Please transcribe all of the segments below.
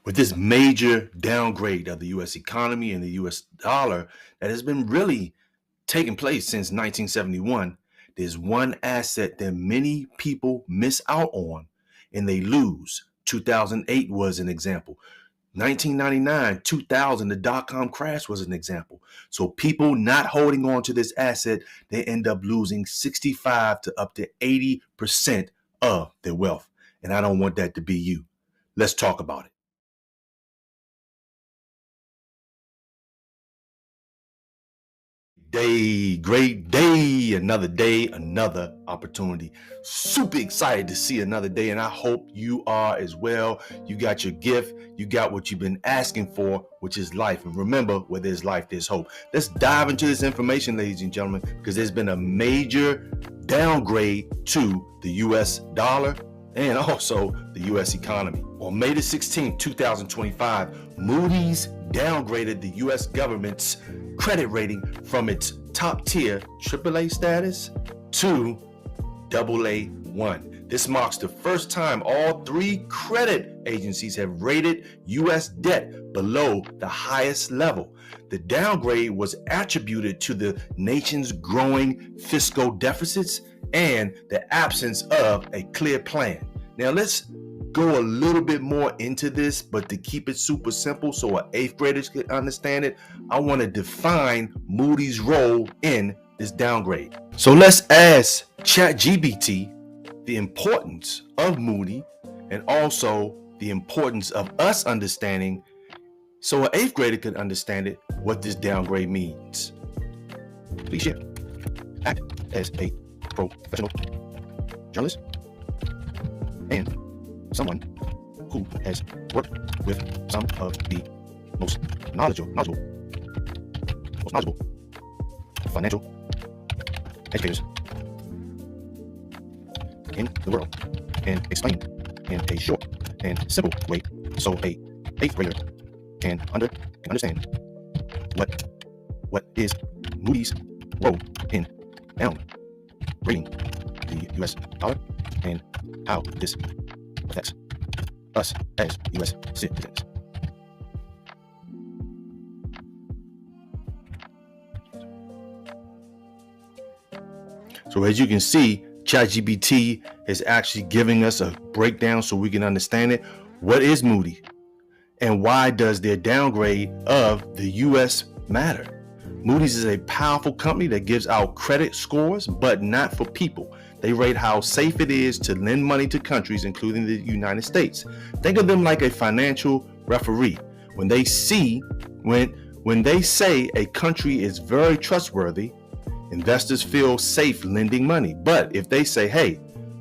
With this major downgrade of the U.S. economy and the U.S. dollar that has been really taking place since 1971, there's one asset that many people miss out on and they lose. 2008 was an example. 1999, 2000, the dot-com crash was an example. So people not holding on to this asset, they end up losing 65 to up to 80% of their wealth. And I don't want that to be you. Let's talk about it. Great day, another opportunity. Super excited to see another day, and I hope you are as well. You got your gift, you got what you've been asking for, which is life. And remember, where there's life, there's hope. Let's dive into this information, ladies and gentlemen, because there's been a major downgrade to the US dollar and also the US economy. On May the 16th, 2025, Moody's downgraded the US government's credit rating from its top tier AAA status to AA1. This marks the first time all three credit agencies have rated U.S. debt below the highest level. The downgrade was attributed to the nation's growing fiscal deficits and the absence of a clear plan. Now let's go a little bit more into this, but to keep it super simple so an eighth graders can understand it, I want to define Moody's role in this downgrade. So let's ask ChatGPT the importance of Moody and also the importance of us understanding, so an eighth grader could understand it, what this downgrade means. Please share. Act as a professional journalist and someone who has worked with some of the most knowledgeable financial educators in the world, and explain in a short and simple way so a eighth grader can understand what is Moody's role in downgrading the US dollar and how this affects us as U.S. citizens. So as you can see, ChatGPT is actually giving us a breakdown so we can understand it. What is Moody? And why does their downgrade of the U.S. matter? Moody's is a powerful company that gives out credit scores, but not for people. They rate how safe it is to lend money to countries, including the United States. Think of them like a financial referee. When they say a country is very trustworthy, investors feel safe lending money. But if they say, hey,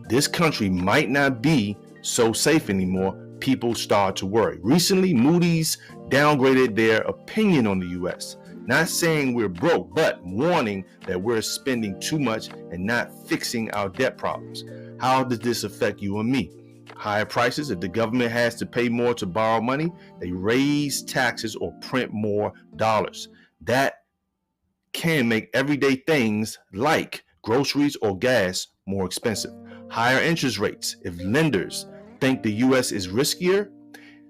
this country might not be so safe anymore, people start to worry. Recently, Moody's downgraded their opinion on the U.S., not saying we're broke, but warning that we're spending too much and not fixing our debt problems. How does this affect you and me? Higher prices. If the government has to pay more to borrow money, they raise taxes or print more dollars. That can make everyday things like groceries or gas more expensive. Higher interest rates. If lenders think the U.S. is riskier,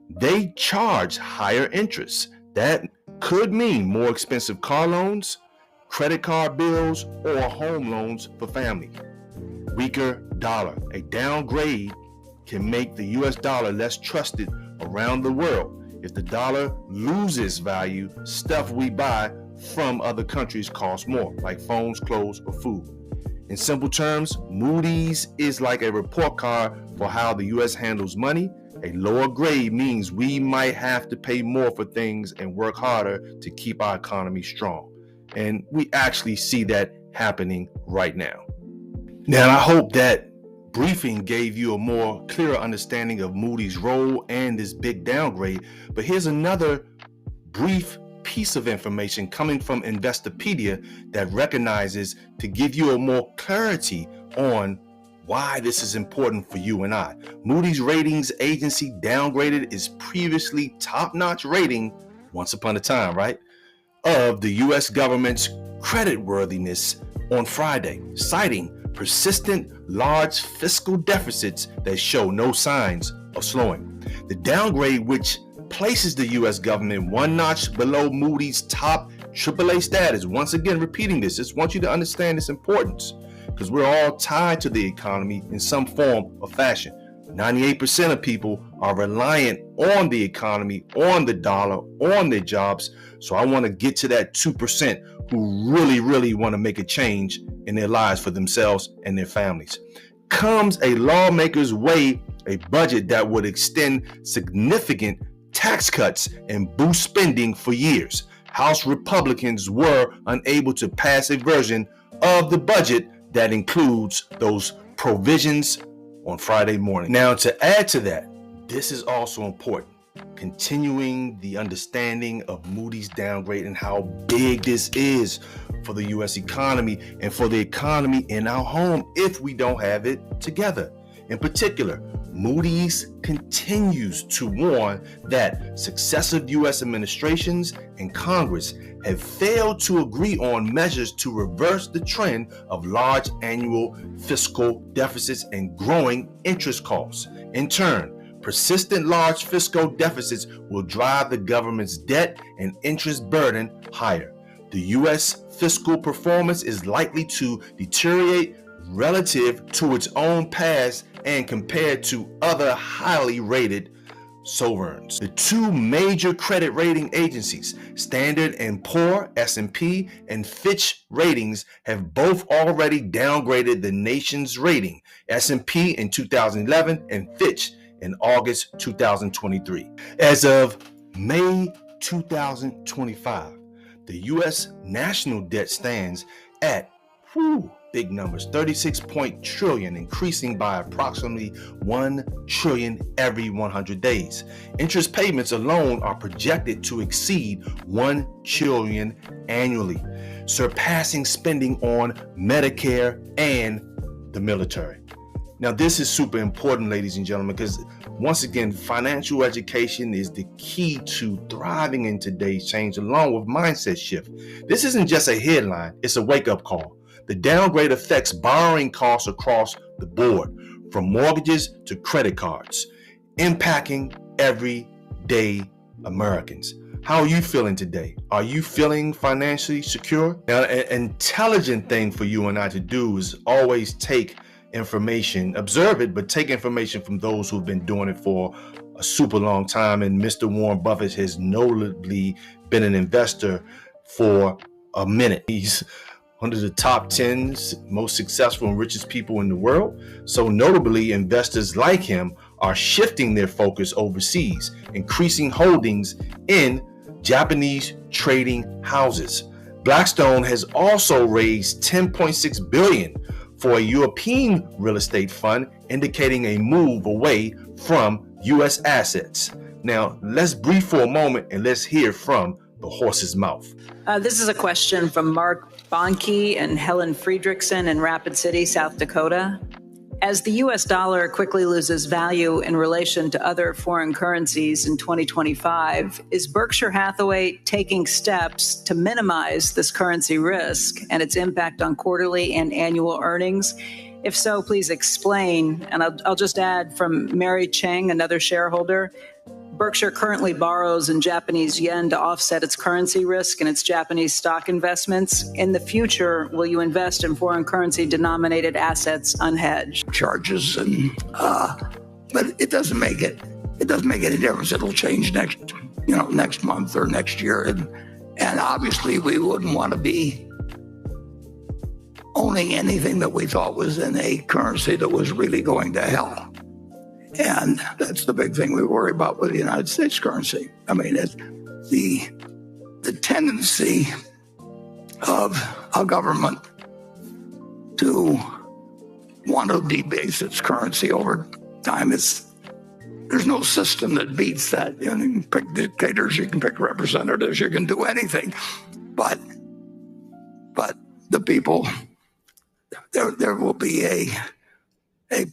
they charge higher interest. That could mean more expensive car loans, credit card bills, or home loans for family. Weaker dollar. A downgrade can make the US dollar less trusted around the world. If the dollar loses value, stuff we buy from other countries costs more, like phones, clothes, or food. In simple terms, Moody's is like a report card for how the US handles money. A lower grade means we might have to pay more for things and work harder to keep our economy strong. And we actually see that happening right now. Now, I hope that briefing gave you a more clearer understanding of Moody's role and this big downgrade. But here's another brief piece of information coming from Investopedia that recognizes to give you a more clarity on why this is important for you and I. Moody's ratings agency downgraded its previously top-notch rating, once upon a time, right, of the U.S. government's creditworthiness on Friday, citing persistent large fiscal deficits that show no signs of slowing. The downgrade, which places the U.S. government one notch below Moody's top AAA status. Once again, repeating this, just want you to understand its importance, because we're all tied to the economy in some form or fashion. 98% of people are reliant on the economy, on the dollar, on their jobs. So I want to get to that 2% who really want to make a change in their lives for themselves and their families. Comes a lawmaker's way a budget that would extend significant tax cuts and boost spending for years. House Republicans were unable to pass a version of the budget that includes those provisions on Friday morning. Now, to add to that, this is also important. Continuing the understanding of Moody's downgrade and how big this is for the U.S. economy and for the economy in our home if we don't have it together. In particular, Moody's continues to warn that successive U.S. administrations and Congress have failed to agree on measures to reverse the trend of large annual fiscal deficits and growing interest costs. In turn, persistent large fiscal deficits will drive the government's debt and interest burden higher. The U.S. fiscal performance is likely to deteriorate relative to its own past and compared to other highly rated sovereigns. The two major credit rating agencies, Standard & Poor's (S&P) and Fitch Ratings, have both already downgraded the nation's rating, S&P in 2011 and Fitch in August 2023. As of May 2025, the U.S. national debt stands at big numbers, 36 trillion, increasing by approximately 1 trillion every 100 days. Interest payments alone are projected to exceed 1 trillion annually, surpassing spending on Medicare and the military. Now, this is super important, ladies and gentlemen, because once again, financial education is the key to thriving in today's change, along with mindset shift. This isn't just a headline, it's a wake-up call. The downgrade affects borrowing costs across the board, from mortgages to credit cards, impacting everyday Americans. How are you feeling today? Are you feeling financially secure? Now, an intelligent thing for you and I to do is always take information, observe it, but take information from those who've been doing it for a super long time. And Mr. Warren Buffett has notably been an investor for a minute. He's one of the top 10 most successful and richest people in the world. So notably, investors like him are shifting their focus overseas, increasing holdings in Japanese trading houses. Blackstone has also raised $10.6 billion for a European real estate fund, indicating a move away from U.S. assets. Now, let's breathe for a moment and let's hear from the horse's mouth. This is a question from Mark Bonke and Helen Friedrichsen in Rapid City, South Dakota. As the U.S. dollar quickly loses value in relation to other foreign currencies in 2025, is Berkshire Hathaway taking steps to minimize this currency risk and its impact on quarterly and annual earnings? If so, please explain. And I'll just add from Mary Cheng, another shareholder, Berkshire currently borrows in Japanese yen to offset its currency risk and its Japanese stock investments. In the future, will you invest in foreign currency denominated assets unhedged? Charges, and but it doesn't make any difference. It'll change next month or next year, and obviously we wouldn't want to be owning anything that we thought was in a currency that was really going to hell. And that's the big thing we worry about with the United States currency. I mean, the tendency of a government to want to debase its currency over time there's no system that beats that. You can pick dictators, you can pick representatives, you can do anything. But the people, there will be a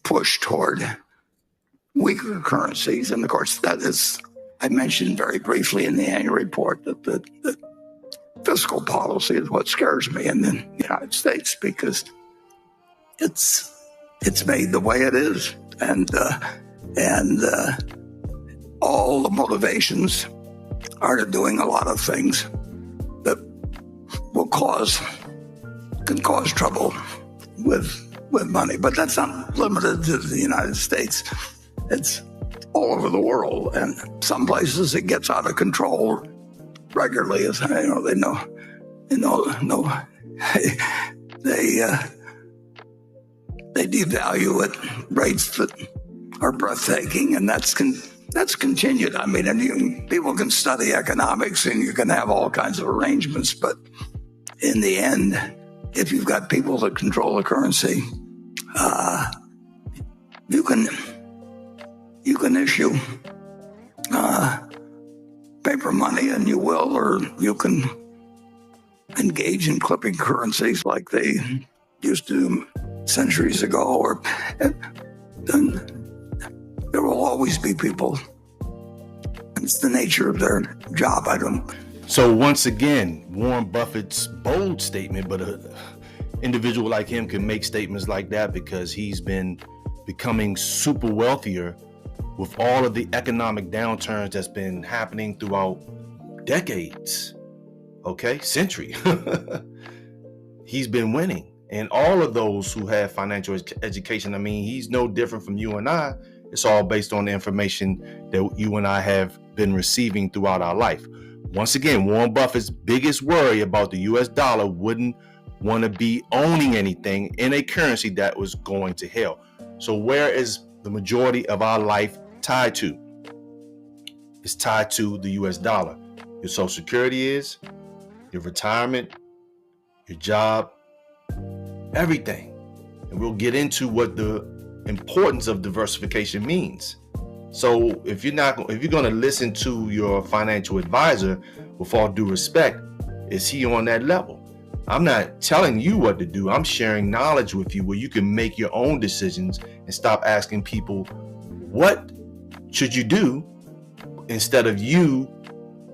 push toward weaker currencies. And of course, that is, I mentioned very briefly in the annual report that the fiscal policy is what scares me in the United States, because it's made the way it is. And all the motivations are to doing a lot of things that can cause trouble with money. But that's not limited to the United States. It's all over the world, and some places it gets out of control regularly. As they devalue at rates that are breathtaking, and that's continued. I mean, and people can study economics and you can have all kinds of arrangements, but in the end, if you've got people that control the currency, you can issue paper money, and you will, or you can engage in clipping currencies like they used to do centuries ago. There will always be people. It's the nature of their job. So once again, Warren Buffett's bold statement, but an individual like him can make statements like that because he's been becoming super wealthier with all of the economic downturns that's been happening throughout decades, century. He's been winning. And all of those who have financial education, I mean, he's no different from you and I. It's all based on the information that you and I have been receiving throughout our life. Once again, Warren Buffett's biggest worry about the US dollar wouldn't want to be owning anything in a currency that was going to hell. So where is the majority of our life tied to? It's tied to the US dollar. Your Social Security is, your retirement, your job, everything. And we'll get into what the importance of diversification means. So if you're going to listen to your financial advisor, with all due respect, is he on that level? I'm not telling you what to do. I'm sharing knowledge with you where you can make your own decisions and stop asking people, what should you do, instead of you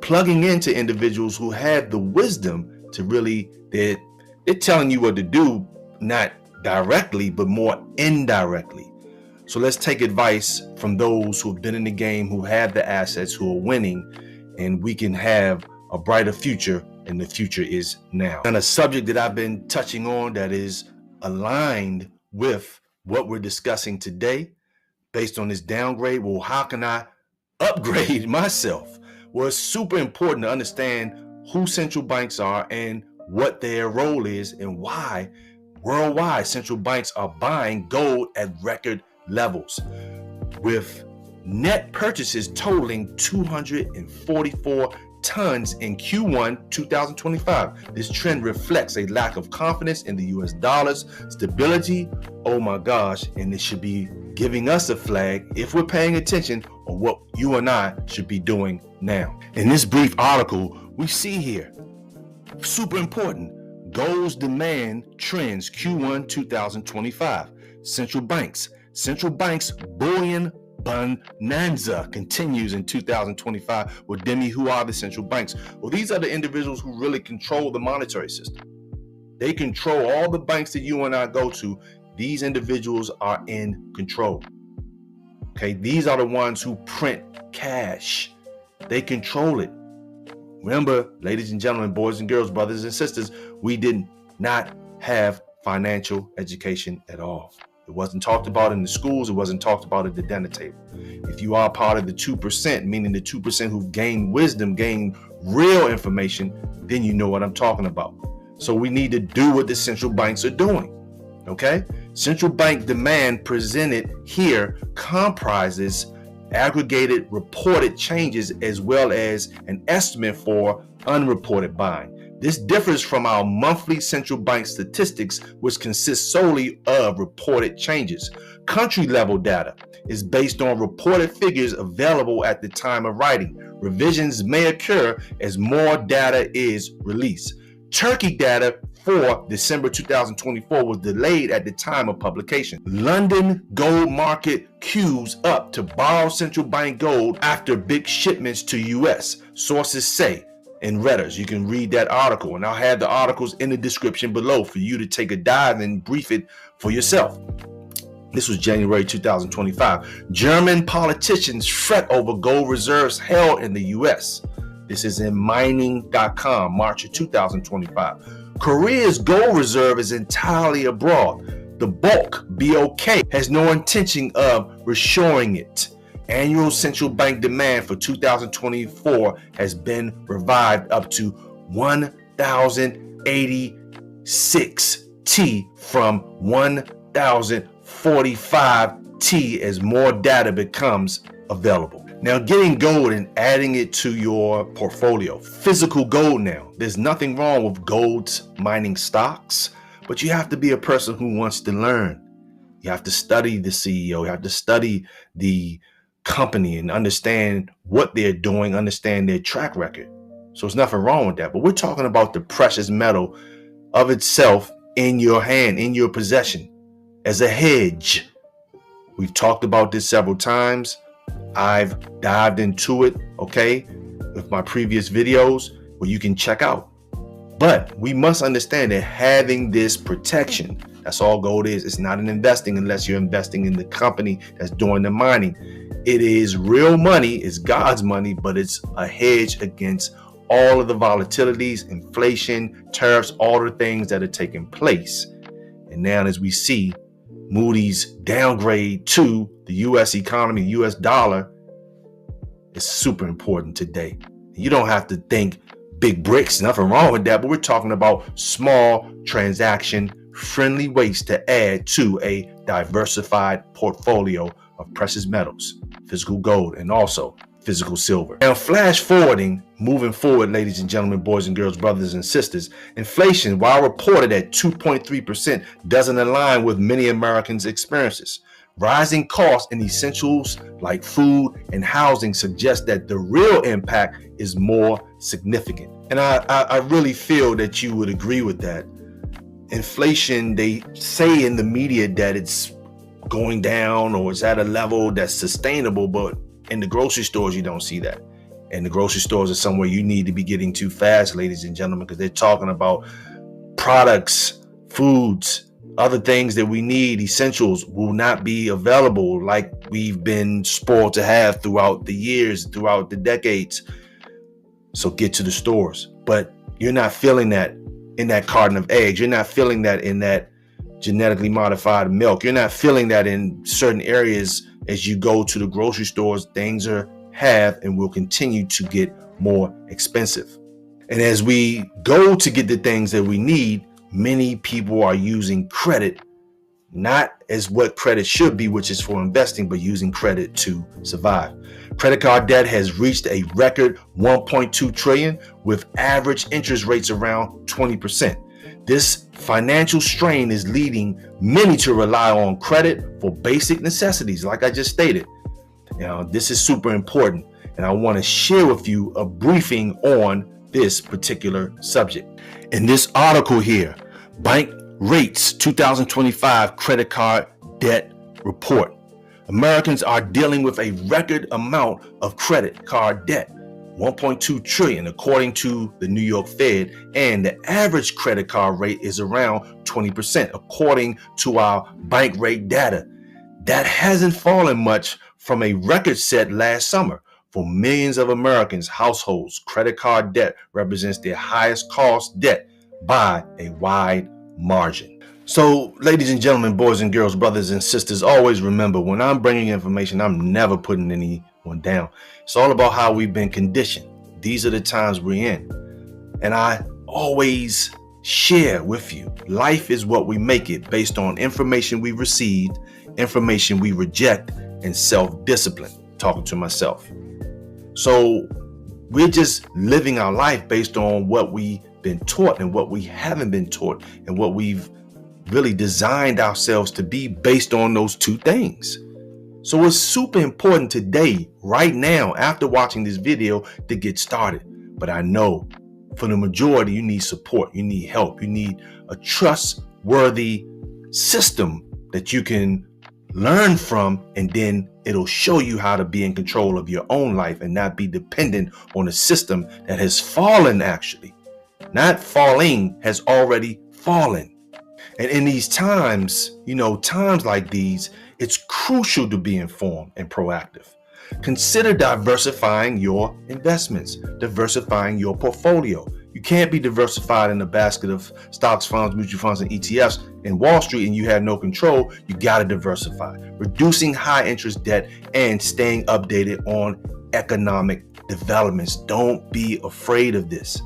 plugging into individuals who have the wisdom to really, they're telling you what to do, not directly, but more indirectly. So let's take advice from those who've been in the game, who have the assets, who are winning, and we can have a brighter future, and the future is now. And a subject that I've been touching on that is aligned with what we're discussing today, based on this downgrade. Well, how can I upgrade myself? Well, it's super important to understand who central banks are and what their role is, and why worldwide central banks are buying gold at record levels, with net purchases totaling 244 tons in Q1 2025. This trend reflects a lack of confidence in the US dollar's stability. Oh my gosh, and it should be giving us a flag if we're paying attention on what you and I should be doing now. In this brief article, we see here, super important, gold's demand trends Q1 2025. Central banks bullion bonanza continues in 2025. Well, Demi, who are the central banks? Well, these are the individuals who really control the monetary system. They control all the banks that you and I go to. These individuals are in control. Okay, these are the ones who print cash. They control it. Remember, ladies and gentlemen, boys and girls, brothers and sisters, we did not have financial education at all. It wasn't talked about in the schools. It wasn't talked about at the dinner table. If you are part of the 2%, meaning the 2% who gain wisdom, gain real information, then you know what I'm talking about. So we need to do what the central banks are doing. Okay? Central bank demand presented here comprises aggregated reported changes as well as an estimate for unreported buying. This differs from our monthly central bank statistics, which consist solely of reported changes. Country level data is based on reported figures available at the time of writing. Revisions may occur as more data is released. Turkey data for December 2024 was delayed at the time of publication. London gold market queues up to borrow central bank gold after big shipments to US, sources say. In Redders, you can read that article, and I'll have the articles in the description below for you to take a dive and brief it for yourself. This was January 2025. German politicians fret over gold reserves held in the U.S. This is in mining.com, March of 2025. Korea's gold reserve is entirely abroad. The bulk, BOK, has no intention of reshoring it. Annual central bank demand for 2024 has been revived up to 1,086 T from 1,045 T as more data becomes available. Now, getting gold and adding it to your portfolio, physical gold now. There's nothing wrong with gold mining stocks, but you have to be a person who wants to learn. You have to study the CEO, you have to study the company and understand what they're doing, understand their track record. So there's nothing wrong with that. But we're talking about the precious metal of itself in your hand, in your possession, as a hedge. We've talked about this several times. I've dived into it, okay, with my previous videos where you can check out. But we must understand that having this protection, that's all gold is. It's not an investing unless you're investing in the company that's doing the mining. It is real money, it's God's money, but it's a hedge against all of the volatilities, inflation, tariffs, all the things that are taking place. And now as we see Moody's downgrade to the U.S. economy, U.S. dollar, is super important today. You don't have to think big bricks, nothing wrong with that, but we're talking about small transaction friendly ways to add to a diversified portfolio of precious metals, physical gold, and also physical silver. Now, flash forwarding, moving forward, ladies and gentlemen, boys and girls, brothers and sisters, inflation, while reported at 2.3%, doesn't align with many Americans' experiences. Rising costs in essentials like food and housing suggest that the real impact is more significant. And I really feel that you would agree with that. Inflation, they say in the media that it's going down or it's at a level that's sustainable, but in the grocery stores, you don't see that. And the grocery stores are somewhere you need to be getting to fast, ladies and gentlemen, because they're talking about products, foods, other things that we need, essentials, will not be available like we've been spoiled to have throughout the years, throughout the decades. So get to the stores. But you're not feeling that in that carton of eggs. You're not feeling that in that genetically modified milk. You're not feeling that in certain areas as you go to the grocery stores. Things have and will continue to get more expensive. And as we go to get the things that we need, many people are using credit, not as what credit should be, which is for investing, but using credit to survive. Credit card debt has reached a record 1.2 trillion with average interest rates around 20%. This financial strain is leading many to rely on credit for basic necessities, like I just stated. Now, this is super important, and I want to share with you a briefing on this particular subject. In this article here, Bank Rates 2025 Credit Card Debt Report. Americans are dealing with a record amount of credit card debt, 1.2 trillion according to the New York Fed, and the average credit card rate is around 20% according to our bank rate data. That hasn't fallen much from a record set last summer. For millions of Americans' households, credit card debt represents their highest cost debt by a wide margin. So, ladies and gentlemen, boys and girls, brothers and sisters, always remember, when I'm bringing information, I'm never putting anyone down. It's all about how we've been conditioned. These are the times we're in. And I always share with you, life is what we make it based on information we received, information we reject, and self-discipline. Talking to myself. So we're just living our life based on what we've been taught and what we haven't been taught and what we've really designed ourselves to be based on those two things. So it's super important today, right now, after watching this video, to get started. But I know for the majority, you need support, you need help, you need a trustworthy system that you can learn from, and then it'll show you how to be in control of your own life and not be dependent on a system that has fallen, actually. Not falling, has already fallen. And in these times, times like these, It's crucial to be informed and proactive. Consider diversifying your investments, diversifying your portfolio. You can't be diversified in a basket of stocks, funds, mutual funds, and ETFs in Wall Street and you have no control. You got to diversify. Reducing high interest debt and staying updated on economic developments. Don't be afraid of this.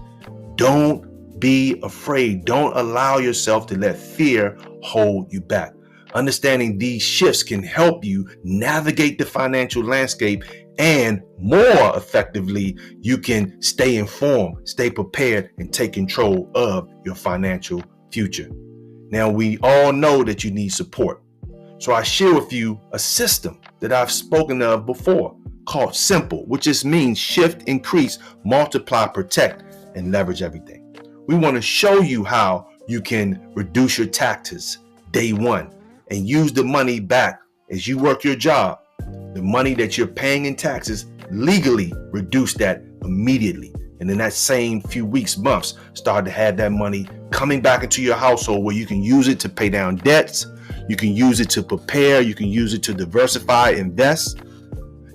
Don't be afraid. Don't allow yourself to let fear hold you back. Understanding these shifts can help you navigate the financial landscape, and more effectively, you can stay informed, stay prepared, and take control of your financial future. Now, we all know that you need support. So I share with you a system that I've spoken of before called SIMPLE, which just means shift, increase, multiply, protect, and leverage everything. We want to show you how you can reduce your taxes day one and use the money back as you work your job. The money that you're paying in taxes, legally reduce that immediately. And in that same few weeks, months, start to have that money coming back into your household where you can use it to pay down debts. You can use it to prepare. You can use it to diversify, invest.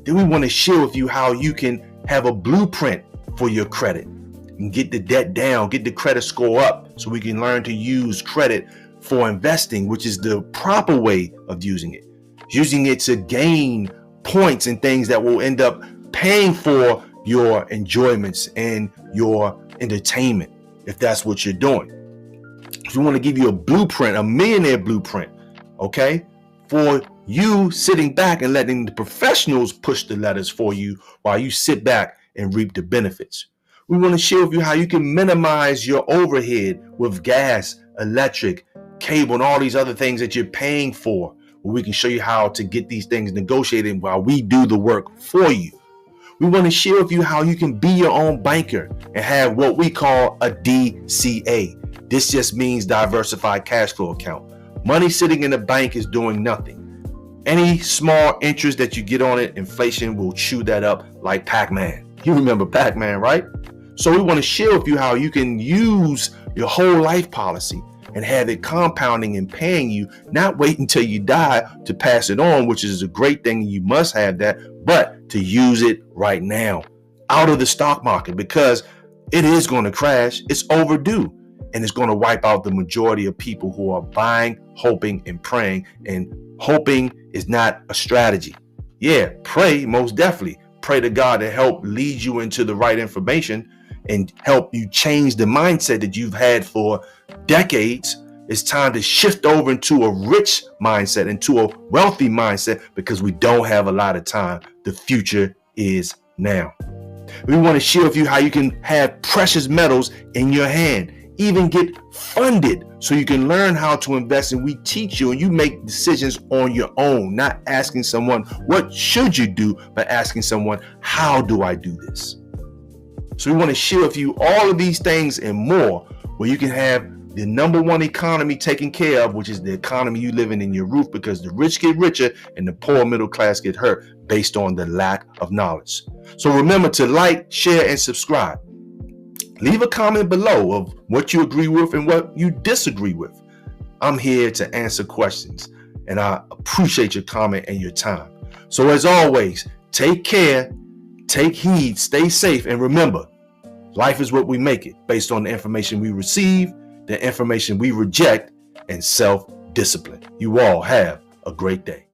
Then we want to share with you how you can have a blueprint for your credit and get the debt down, get the credit score up so we can learn to use credit for investing, which is the proper way of using it to gain points and things that will end up paying for your enjoyments and your entertainment, if that's what you're doing. So we want to give you a blueprint, a millionaire blueprint, okay, for you sitting back and letting the professionals push the letters for you while you sit back and reap the benefits. We want to share with you how you can minimize your overhead with gas, electric, cable, and all these other things that you're paying for. We can show you how to get these things negotiated while we do the work for you. We want to share with you how you can be your own banker and have what we call a DCA. This just means diversified cash flow account. Money sitting in the bank is doing nothing. Any small interest that you get on it, inflation will chew that up like Pac-Man. You remember Pac-Man, right? So we want to share with you how you can use your whole life policy and have it compounding and paying you, not wait until you die to pass it on, which is a great thing. You must have that, but to use it right now out of the stock market, because it is going to crash. It's overdue, and it's going to wipe out the majority of people who are buying, hoping, and praying. And hoping is not a strategy. Yeah, pray, most definitely. Pray to God to help lead you into the right information and help you change the mindset that you've had for decades. It's time to shift over into a rich mindset, into a wealthy mindset, because we don't have a lot of time. The future is now. We want to share with you how you can have precious metals in your hand, even get funded so you can learn how to invest, and we teach you and you make decisions on your own, not asking someone, what should you do, but asking someone, how do I do this? So we want to share with you all of these things and more, where you can have the number one economy taken care of, which is the economy you live in your roof, because the rich get richer and the poor middle class get hurt based on the lack of knowledge. So remember to like, share, and subscribe. Leave a comment below of what you agree with and what you disagree with. I'm here to answer questions, and I appreciate your comment and your time. So as always, take care, take heed, stay safe, and remember, life is what we make it, based on the information we receive, the information we reject, and self-discipline. You all have a great day.